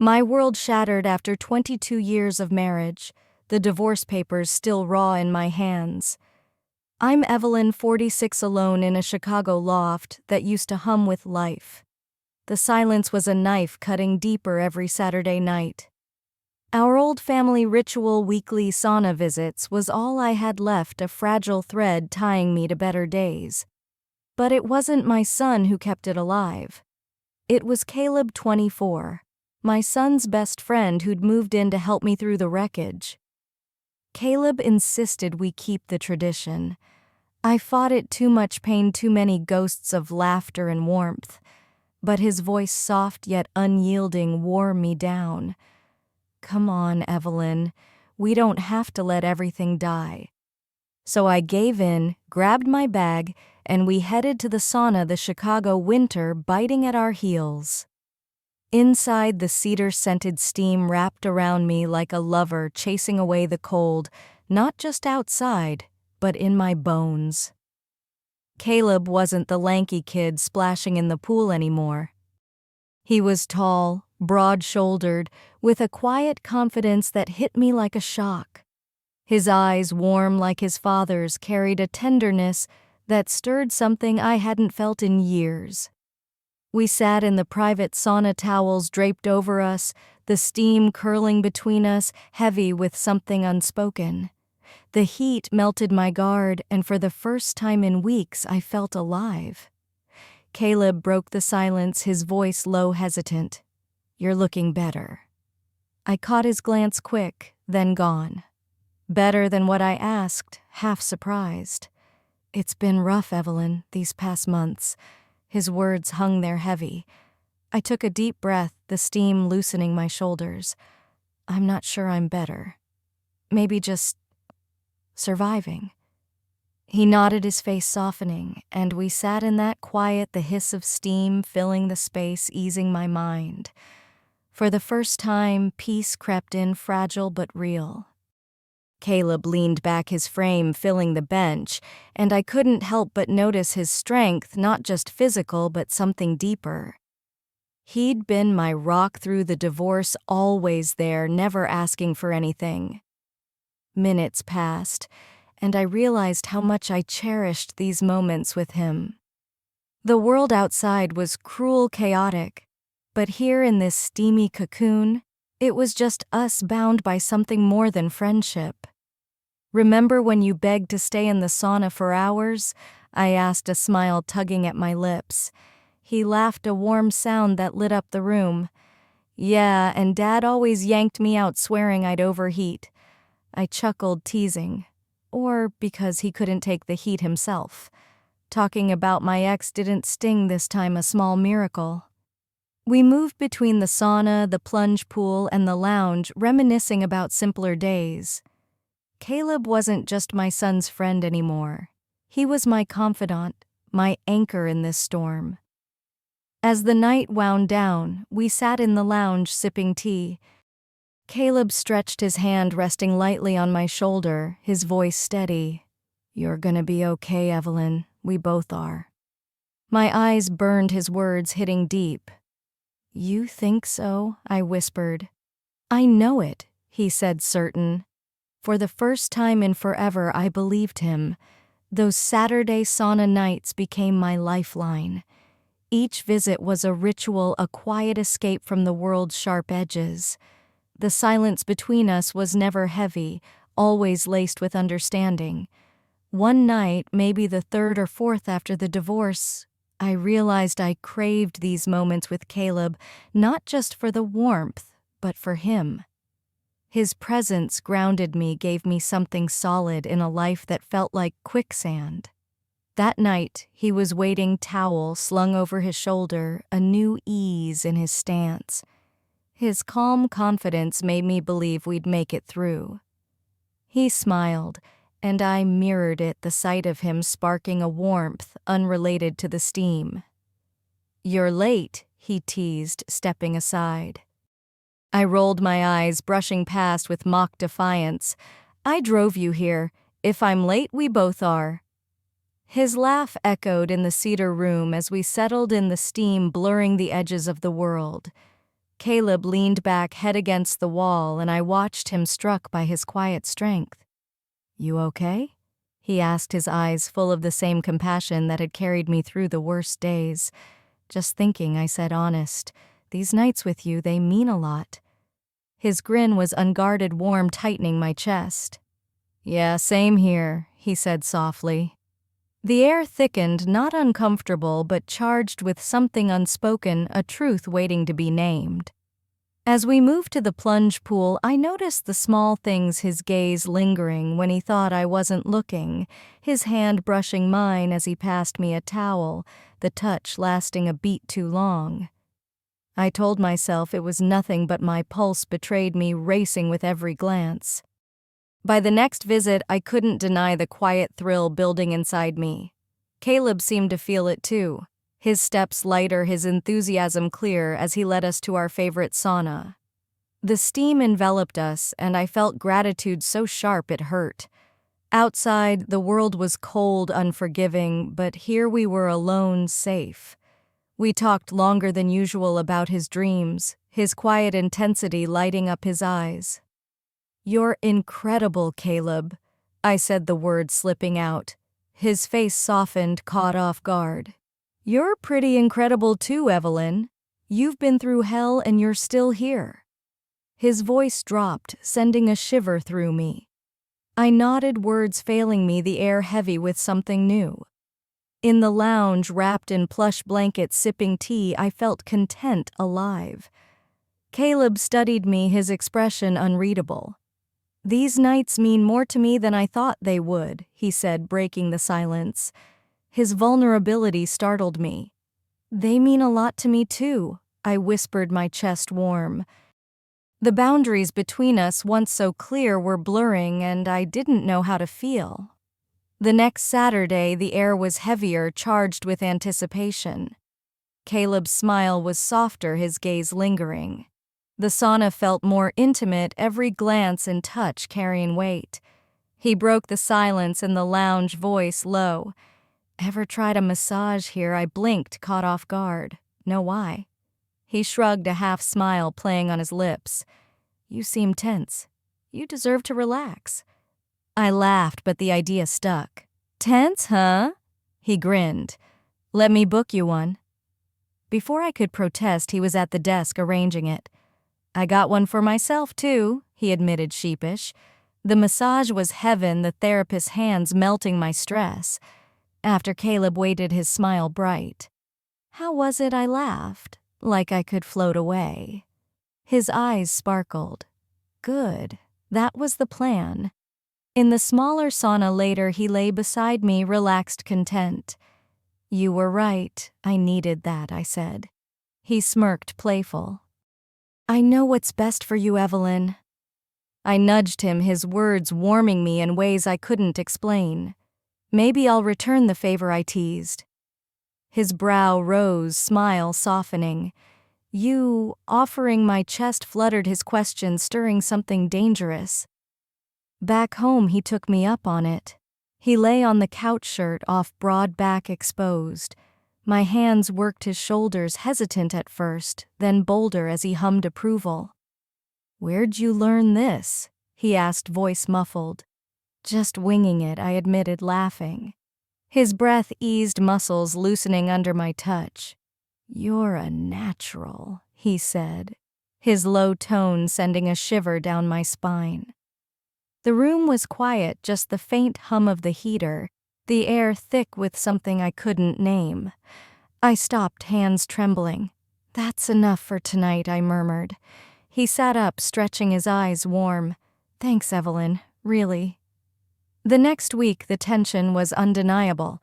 My world shattered after 22 years of marriage, the divorce papers still raw in my hands. I'm Evelyn, 46, alone in a Chicago loft that used to hum with life. The silence was a knife cutting deeper every Saturday night. Our old family ritual weekly sauna visits was all I had left, a fragile thread tying me to better days. But it wasn't my son who kept it alive. It was Caleb, 24, my son's best friend who'd moved in to help me through the wreckage. Caleb insisted we keep the tradition. I fought it: too much pain, too many ghosts of laughter and warmth. But his voice, soft yet unyielding, wore me down. "Come on, Evelyn, we don't have to let everything die." So I gave in, grabbed my bag, and we headed to the sauna, the Chicago winter biting at our heels. Inside, the cedar-scented steam wrapped around me like a lover chasing away the cold, not just outside, but in my bones. Caleb wasn't the lanky kid splashing in the pool anymore. He was tall, broad-shouldered, with a quiet confidence that hit me like a shock. His eyes, warm like his father's, carried a tenderness that stirred something I hadn't felt in years. We sat in the private sauna, towels draped over us, the steam curling between us, heavy with something unspoken. The heat melted my guard, and for the first time in weeks I felt alive. Caleb broke the silence, his voice low, hesitant. "You're looking better." I caught his glance, quick, then gone. Better than what I asked, half surprised. "It's been rough, Evelyn, these past months." His words hung there heavy. I took a deep breath, the steam loosening my shoulders. "I'm not sure I'm better. Maybe just surviving." He nodded, his face softening, and we sat in that quiet, the hiss of steam filling the space, easing my mind. For the first time, peace crept in, fragile but real. Caleb leaned back, his frame filling the bench, and I couldn't help but notice his strength, not just physical, but something deeper. He'd been my rock through the divorce, always there, never asking for anything. Minutes passed, and I realized how much I cherished these moments with him. The world outside was cruel, chaotic, but here in this steamy cocoon, it was just us, bound by something more than friendship. "Remember when you begged to stay in the sauna for hours?" I asked, a smile tugging at my lips. He laughed, a warm sound that lit up the room. "Yeah, and Dad always yanked me out, swearing I'd overheat." I chuckled, teasing. Or because he couldn't take the heat himself. Talking about my ex didn't sting this time, a small miracle. We moved between the sauna, the plunge pool, and the lounge, reminiscing about simpler days. Caleb wasn't just my son's friend anymore. He was my confidant, my anchor in this storm. As the night wound down, we sat in the lounge sipping tea. Caleb stretched his hand, resting lightly on my shoulder, his voice steady. "You're gonna be okay, Evelyn. We both are." My eyes burned, his words hitting deep. "You think so?" I whispered. "I know it," he said, certain. For the first time in forever, I believed him. Those Saturday sauna nights became my lifeline. Each visit was a ritual, a quiet escape from the world's sharp edges. The silence between us was never heavy, always laced with understanding. One night, maybe the third or fourth after the divorce, I realized I craved these moments with Caleb, not just for the warmth, but for him. His presence grounded me, gave me something solid in a life that felt like quicksand. That night, he was waiting, towel slung over his shoulder, a new ease in his stance. His calm confidence made me believe we'd make it through. He smiled, and I mirrored it, the sight of him sparking a warmth unrelated to the steam. "You're late," he teased, stepping aside. I rolled my eyes, brushing past with mock defiance. "I drove you here. If I'm late, we both are." His laugh echoed in the cedar room as we settled in the steam, blurring the edges of the world. Caleb leaned back head against the wall, and I watched him struck by his quiet strength. "You okay?" he asked, his eyes full of the same compassion that had carried me through the worst days. "Just thinking," I said, honest. "These nights with you, they mean a lot." His grin was unguarded warm, tightening my chest. "Yeah, same here," he said softly. The air thickened, not uncomfortable, but charged with something unspoken, a truth waiting to be named. As we moved to the plunge pool, I noticed the small things, his gaze lingering when he thought I wasn't looking, his hand brushing mine as he passed me a towel, the touch lasting a beat too long. I told myself it was nothing, but my pulse betrayed me, racing with every glance. By the next visit, I couldn't deny the quiet thrill building inside me. Caleb seemed to feel it too, his steps lighter, his enthusiasm clear as he led us to our favorite sauna. The steam enveloped us, and I felt gratitude so sharp it hurt. Outside, the world was cold, unforgiving, but here we were alone, safe. We talked longer than usual about his dreams, his quiet intensity lighting up his eyes. "You're incredible, Caleb," I said, the words slipping out. His face softened, caught off guard. "You're pretty incredible too, Evelyn. You've been through hell and you're still here." His voice dropped, sending a shiver through me. I nodded, words failing me, the air heavy with something new. In the lounge, wrapped in plush blankets, sipping tea, I felt content, alive. Caleb studied me, his expression unreadable. "These nights mean more to me than I thought they would," he said, breaking the silence. His vulnerability startled me. "They mean a lot to me too," I whispered, my chest warm. The boundaries between us, once so clear, were blurring, and I didn't know how to feel. The next Saturday, the air was heavier, charged with anticipation. Caleb's smile was softer, his gaze lingering. The sauna felt more intimate, every glance and touch carrying weight. He broke the silence in the lounge, voice low. "Ever tried a massage here?" I blinked, caught off guard. "No, why?" He shrugged, a half smile playing on his lips. "You seem tense. You deserve to relax." I laughed, but the idea stuck. "Tense, huh?" He grinned. "Let me book you one." Before I could protest, he was at the desk arranging it. "I got one for myself, too," he admitted, sheepish. The massage was heaven, the therapist's hands melting my stress. After Caleb waited, his smile bright. "How was it?" I laughed, like I could float away. His eyes sparkled. Good. That was the plan. In the smaller sauna later, he lay beside me, relaxed, content. "You were right. I needed that," I said. He smirked, playful. "I know what's best for you, Evelyn." I nudged him, his words warming me in ways I couldn't explain. "Maybe I'll return the favor," I teased. His brow rose, smile softening. "You," offering, my chest fluttered, his question stirring something dangerous. Back home, he took me up on it. He lay on the couch, shirt off, broad back exposed. My hands worked his shoulders, hesitant at first, then bolder as he hummed approval. "Where'd you learn this?" he asked, voice muffled. "Just winging it," I admitted, laughing. His breath eased, muscles loosening under my touch. "You're a natural," he said, his low tone sending a shiver down my spine. The room was quiet, just the faint hum of the heater, the air thick with something I couldn't name. I stopped, hands trembling. "That's enough for tonight," I murmured. He sat up, stretching, his eyes warm. "Thanks, Evelyn, really." The next week, the tension was undeniable.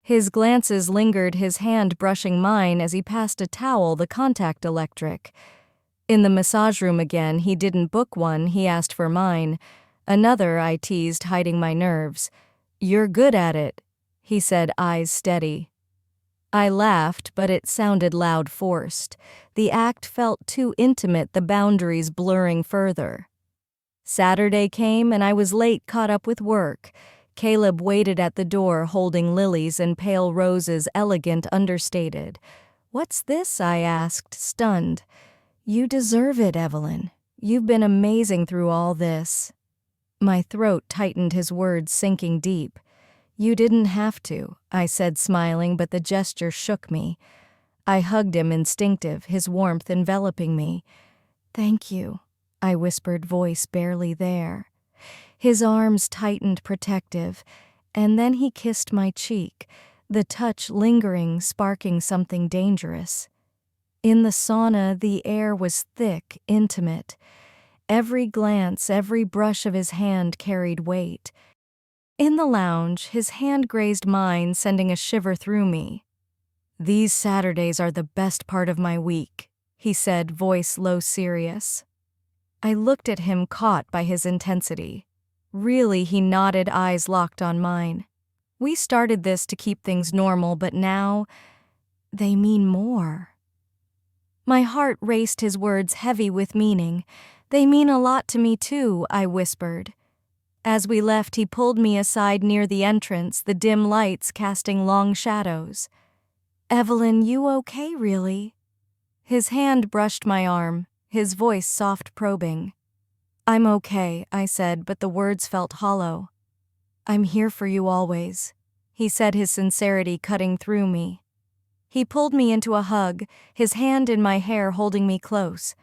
His glances lingered, his hand brushing mine as he passed a towel, the contact electric. In the massage room again, he didn't book one, he asked for mine. "Another," I teased, hiding my nerves. "You're good at it," he said, eyes steady. I laughed, but it sounded loud, forced. The act felt too intimate, the boundaries blurring further. Saturday came, and I was late, caught up with work. Caleb waited at the door, holding lilies and pale roses, elegant, understated. "What's this?" I asked, stunned. You deserve it, Evelyn. You've been amazing through all this. My throat tightened, his words sinking deep. You didn't have to, I said, smiling, but the gesture shook me. I hugged him, instinctive, his warmth enveloping me. Thank you, I whispered, voice barely there. His arms tightened, protective, and then he kissed my cheek, the touch lingering, sparking something dangerous. In the sauna, the air was thick, intimate. Every glance, every brush of his hand carried weight. In the lounge, his hand grazed mine, sending a shiver through me. These Saturdays are the best part of my week, he said, voice low, serious. I looked at him, caught by his intensity. Really, he nodded, eyes locked on mine. We started this to keep things normal, but now they mean more. My heart raced, his words heavy with meaning. They mean a lot to me too, I whispered. As we left, he pulled me aside near the entrance, the dim lights casting long shadows. Evelyn, you okay, really? His hand brushed my arm, his voice soft, probing. I'm okay, I said, but the words felt hollow. I'm here for you always, he said, his sincerity cutting through me. He pulled me into a hug, his hand in my hair, holding me close.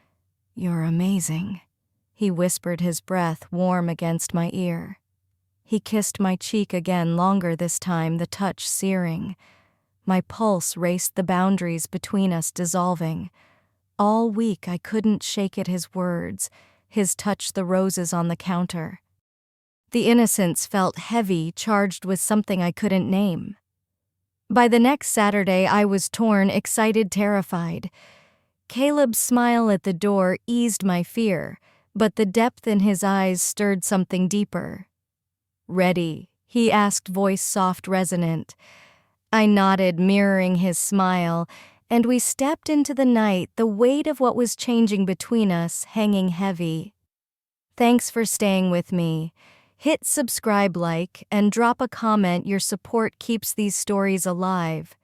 You're amazing, he whispered, his breath warm against my ear. He kissed my cheek again, longer this time, the touch searing. My pulse raced, the boundaries between us dissolving. All week I couldn't shake it, his words, his touch, the roses on the counter. The innocence felt heavy, charged with something I couldn't name. By the next Saturday, I was torn, excited, terrified. Caleb's smile at the door eased my fear, but the depth in his eyes stirred something deeper. Ready? He asked, voice soft, resonant. I nodded, mirroring his smile, and we stepped into the night, the weight of what was changing between us hanging heavy. Thanks for staying with me. Hit subscribe, like, and drop a comment. Your support keeps these stories alive.